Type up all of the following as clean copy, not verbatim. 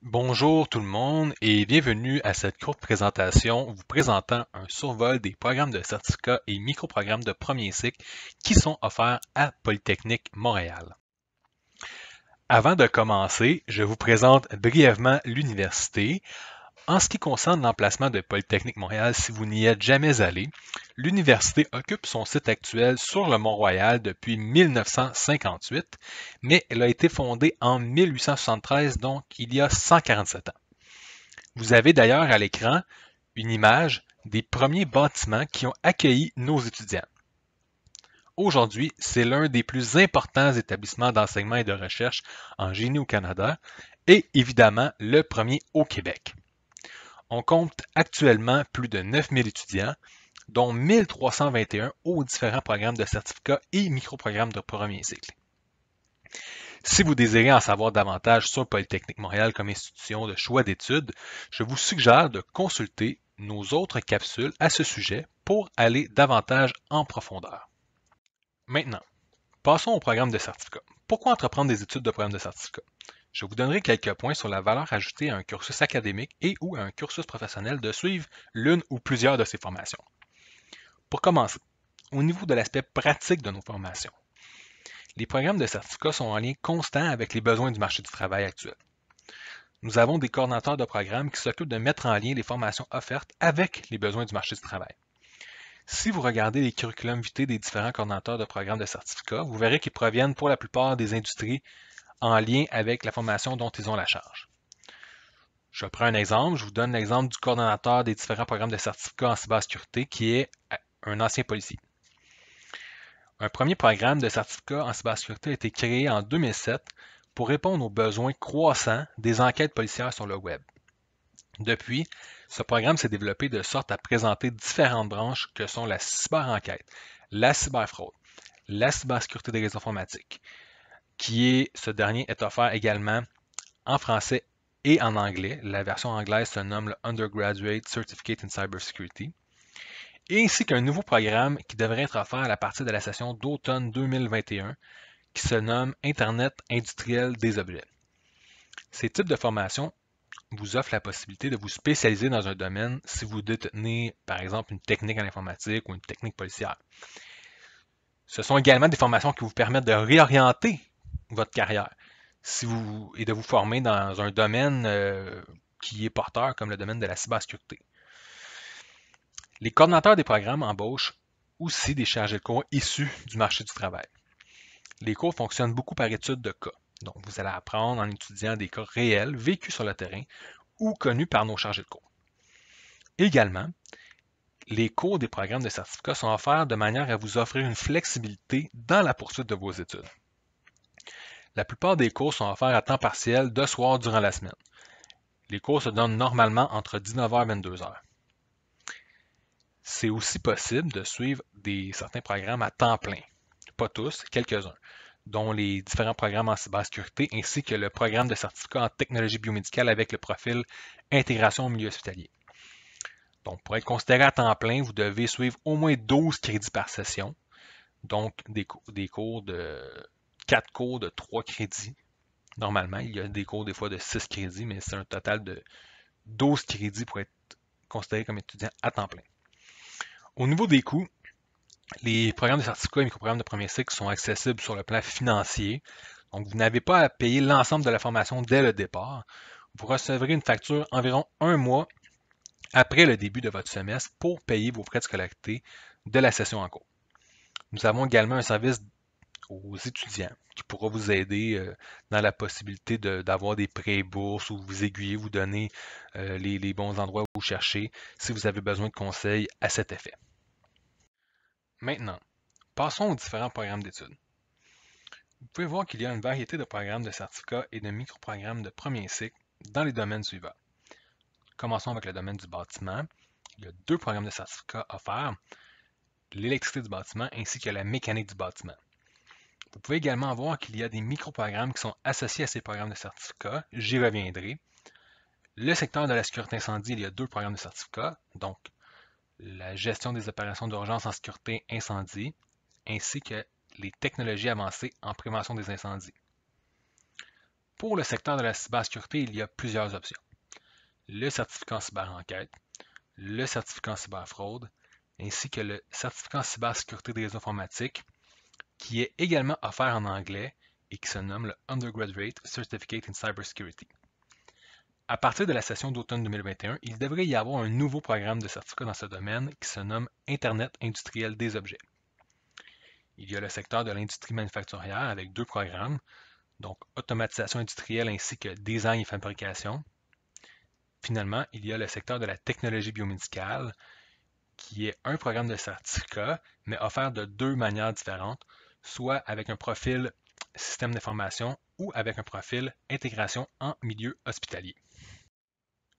Bonjour tout le monde et bienvenue à cette courte présentation vous présentant un survol des programmes de certificats et microprogrammes de premier cycle qui sont offerts à Polytechnique Montréal. Avant de commencer, je vous présente brièvement l'université. En ce qui concerne l'emplacement de Polytechnique Montréal, si vous n'y êtes jamais allé, l'université occupe son site actuel sur le Mont-Royal depuis 1958, mais elle a été fondée en 1873, donc il y a 147 ans. Vous avez d'ailleurs à l'écran une image des premiers bâtiments qui ont accueilli nos étudiants. Aujourd'hui, c'est l'un des plus importants établissements d'enseignement et de recherche en génie au Canada et évidemment le premier au Québec. On compte actuellement plus de 9000 étudiants, dont 1321 aux différents programmes de certificats et microprogrammes de premier cycle. Si vous désirez en savoir davantage sur Polytechnique Montréal comme institution de choix d'études, je vous suggère de consulter nos autres capsules à ce sujet pour aller davantage en profondeur. Maintenant, passons au programme de certificat. Pourquoi entreprendre des études de programme de certificat? Je vous donnerai quelques points sur la valeur ajoutée à un cursus académique et ou à un cursus professionnel de suivre l'une ou plusieurs de ces formations. Pour commencer, au niveau de l'aspect pratique de nos formations, les programmes de certificat sont en lien constant avec les besoins du marché du travail actuel. Nous avons des coordonnateurs de programmes qui s'occupent de mettre en lien les formations offertes avec les besoins du marché du travail. Si vous regardez les curriculums vitae des différents coordonnateurs de programmes de certificat, vous verrez qu'ils proviennent pour la plupart des industries en lien avec la formation dont ils ont la charge. Je prends un exemple, je vous donne l'exemple du coordonnateur des différents programmes de certificat en cybersécurité qui est un ancien policier. Un premier programme de certificat en cybersécurité a été créé en 2007 pour répondre aux besoins croissants des enquêtes policières sur le web. Depuis, ce programme s'est développé de sorte à présenter différentes branches que sont la cyberenquête, la cyberfraude, la cybersécurité des réseaux informatiques, ce dernier est offert également en français et en anglais. La version anglaise se nomme le Undergraduate Certificate in Cybersecurity, et ainsi qu'un nouveau programme qui devrait être offert à la partir de la session d'automne 2021 qui se nomme Internet industriel des objets. Ces types de formations vous offrent la possibilité de vous spécialiser dans un domaine si vous détenez, par exemple, une technique en informatique ou une technique policière. Ce sont également des formations qui vous permettent de réorienter votre carrière et de vous former dans un domaine qui est porteur comme le domaine de la cybersécurité. Les coordonnateurs des programmes embauchent aussi des chargés de cours issus du marché du travail. Les cours fonctionnent beaucoup par étude de cas. Donc, vous allez apprendre en étudiant des cas réels, vécus sur le terrain ou connus par nos chargés de cours. Également, les cours des programmes de certificat sont offerts de manière à vous offrir une flexibilité dans la poursuite de vos études. La plupart des cours sont offerts à temps partiel de soir durant la semaine. Les cours se donnent normalement entre 19h et 22h. C'est aussi possible de suivre certains programmes à temps plein. Pas tous, quelques-uns, dont les différents programmes en cybersécurité ainsi que le programme de certificat en technologie biomédicale avec le profil intégration au milieu hospitalier. Donc, pour être considéré à temps plein, vous devez suivre au moins 12 crédits par session, donc des cours de 4 cours de 3 crédits. Normalement, il y a des cours des fois de 6 crédits, mais c'est un total de 12 crédits pour être considéré comme étudiant à temps plein. Au niveau des coûts, les programmes de certificat et microprogrammes de premier cycle sont accessibles sur le plan financier. Donc, vous n'avez pas à payer l'ensemble de la formation dès le départ. Vous recevrez une facture environ un mois après le début de votre semestre pour payer vos frais de scolarité de la session en cours. Nous avons également un service aux étudiants qui pourra vous aider dans la possibilité d'avoir des prêts bourses ou vous aiguiller, vous donner les bons endroits où chercher si vous avez besoin de conseils à cet effet. Maintenant, passons aux différents programmes d'études. Vous pouvez voir qu'il y a une variété de programmes de certificats et de microprogrammes de premier cycle dans les domaines suivants. Commençons avec le domaine du bâtiment. Il y a 2 programmes de certificats offerts, l'électricité du bâtiment ainsi que la mécanique du bâtiment. Vous pouvez également voir qu'il y a des microprogrammes qui sont associés à ces programmes de certificats. J'y reviendrai. Le secteur de la sécurité incendie, il y a 2 programmes de certificats, donc la gestion des opérations d'urgence en sécurité incendie, ainsi que les technologies avancées en prévention des incendies. Pour le secteur de la cybersécurité, il y a plusieurs options. Le certificat en cyberenquête, le certificat en cyberfraude, ainsi que le certificat en cybersécurité des réseaux informatiques, qui est également offert en anglais et qui se nomme le Undergraduate Certificate in Cybersecurity. À partir de la session d'automne 2021, il devrait y avoir un nouveau programme de certificat dans ce domaine qui se nomme Internet industriel des objets. Il y a le secteur de l'industrie manufacturière avec deux programmes, donc automatisation industrielle ainsi que design et fabrication. Finalement, il y a le secteur de la technologie biomédicale qui est un programme de certificat, mais offert de deux manières différentes, soit avec un profil système d'information ou avec un profil intégration en milieu hospitalier.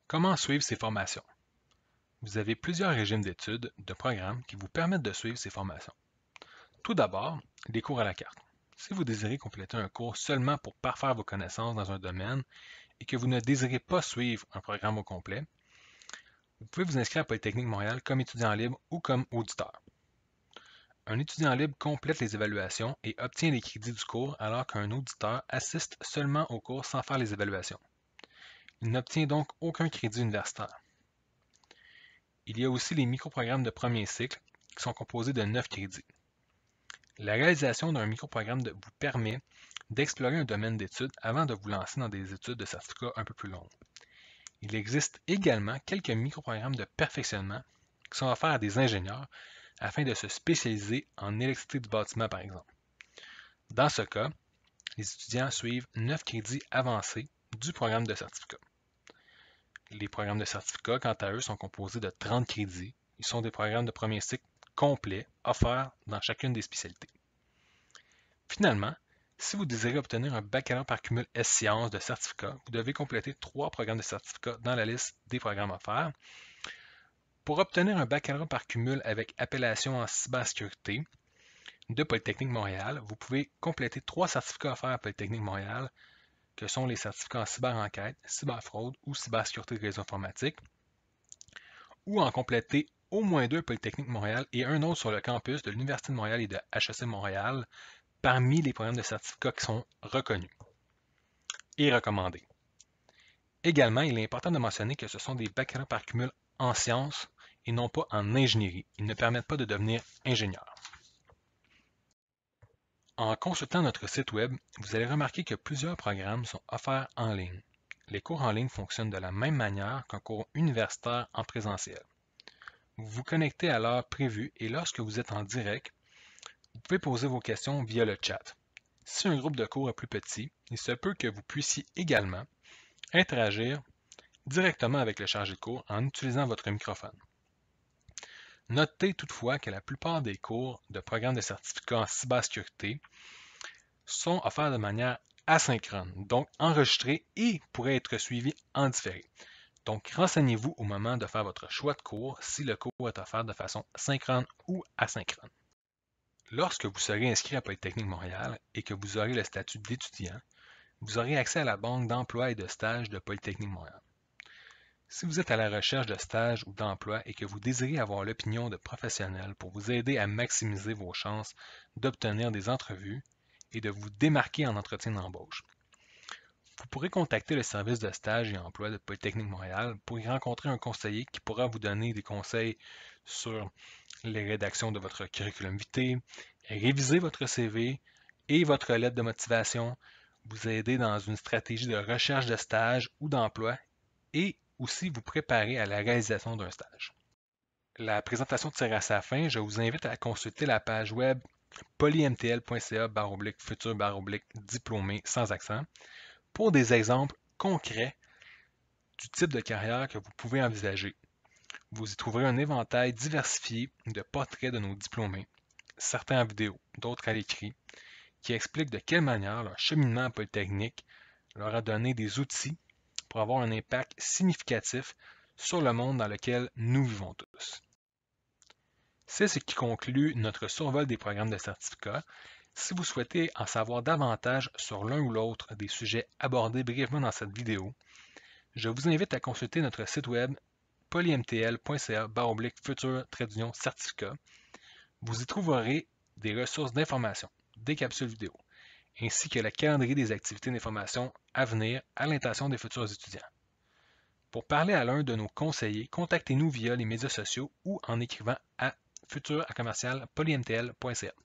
Comment suivre ces formations? Vous avez plusieurs régimes d'études, de programmes qui vous permettent de suivre ces formations. Tout d'abord, les cours à la carte. Si vous désirez compléter un cours seulement pour parfaire vos connaissances dans un domaine et que vous ne désirez pas suivre un programme au complet, vous pouvez vous inscrire à Polytechnique Montréal comme étudiant libre ou comme auditeur. Un étudiant libre complète les évaluations et obtient les crédits du cours alors qu'un auditeur assiste seulement au cours sans faire les évaluations. Il n'obtient donc aucun crédit universitaire. Il y a aussi les microprogrammes de premier cycle qui sont composés de 9 crédits. La réalisation d'un microprogramme vous permet d'explorer un domaine d'études avant de vous lancer dans des études de certificat un peu plus longues. Il existe également quelques microprogrammes de perfectionnement qui sont offerts à des ingénieurs afin de se spécialiser en électricité du bâtiment par exemple. Dans ce cas, les étudiants suivent 9 crédits avancés du programme de certificat. Les programmes de certificat, quant à eux, sont composés de 30 crédits. Ils sont des programmes de premier cycle complets offerts dans chacune des spécialités. Finalement, si vous désirez obtenir un baccalauréat par cumul S-Sciences de certificat, vous devez compléter 3 programmes de certificat dans la liste des programmes offerts. Pour obtenir un baccalauréat par cumul avec appellation en cybersécurité de Polytechnique Montréal, vous pouvez compléter 3 certificats offerts à Polytechnique Montréal, que sont les certificats en cyberenquête, cyberfraude ou cybersécurité de réseaux informatiques, ou en compléter au moins 2 à Polytechnique Montréal et un autre sur le campus de l'Université de Montréal et de HEC Montréal, parmi les programmes de certificats qui sont reconnus et recommandés. Également, il est important de mentionner que ce sont des baccalauréats par cumul en sciences et non pas en ingénierie. Ils ne permettent pas de devenir ingénieur. En consultant notre site web, vous allez remarquer que plusieurs programmes sont offerts en ligne. Les cours en ligne fonctionnent de la même manière qu'un cours universitaire en présentiel. Vous vous connectez à l'heure prévue et lorsque vous êtes en direct, vous pouvez poser vos questions via le chat. Si un groupe de cours est plus petit, il se peut que vous puissiez également interagir directement avec le chargé de cours en utilisant votre microphone. Notez toutefois que la plupart des cours de programmes de certificat en cybersécurité sont offerts de manière asynchrone, donc enregistrés et pourraient être suivis en différé. Donc, renseignez-vous au moment de faire votre choix de cours si le cours est offert de façon synchrone ou asynchrone. Lorsque vous serez inscrit à Polytechnique Montréal et que vous aurez le statut d'étudiant, vous aurez accès à la banque d'emploi et de stage de Polytechnique Montréal. Si vous êtes à la recherche de stage ou d'emploi et que vous désirez avoir l'opinion de professionnels pour vous aider à maximiser vos chances d'obtenir des entrevues et de vous démarquer en entretien d'embauche, vous pourrez contacter le service de stage et emploi de Polytechnique Montréal pour y rencontrer un conseiller qui pourra vous donner des conseils sur les rédactions de votre curriculum vitae, réviser votre CV et votre lettre de motivation, vous aider dans une stratégie de recherche de stage ou d'emploi et aussi vous préparer à la réalisation d'un stage. La présentation tire à sa fin. Je vous invite à consulter la page web polymtl.ca/futur/diplômé sans accent pour des exemples concrets du type de carrière que vous pouvez envisager. Vous y trouverez un éventail diversifié de portraits de nos diplômés, certains en vidéo, d'autres à l'écrit, qui expliquent de quelle manière leur cheminement à Polytechnique leur a donné des outils pour avoir un impact significatif sur le monde dans lequel nous vivons tous. C'est ce qui conclut notre survol des programmes de certificat. Si vous souhaitez en savoir davantage sur l'un ou l'autre des sujets abordés brièvement dans cette vidéo, je vous invite à consulter notre site web polymtl.ca/futur-certificat. Vous y trouverez des ressources d'information, des capsules vidéo ainsi que le calendrier des activités d'information à venir à l'intention des futurs étudiants. Pour parler à l'un de nos conseillers, contactez-nous via les médias sociaux ou en écrivant à futur@polymtl.ca.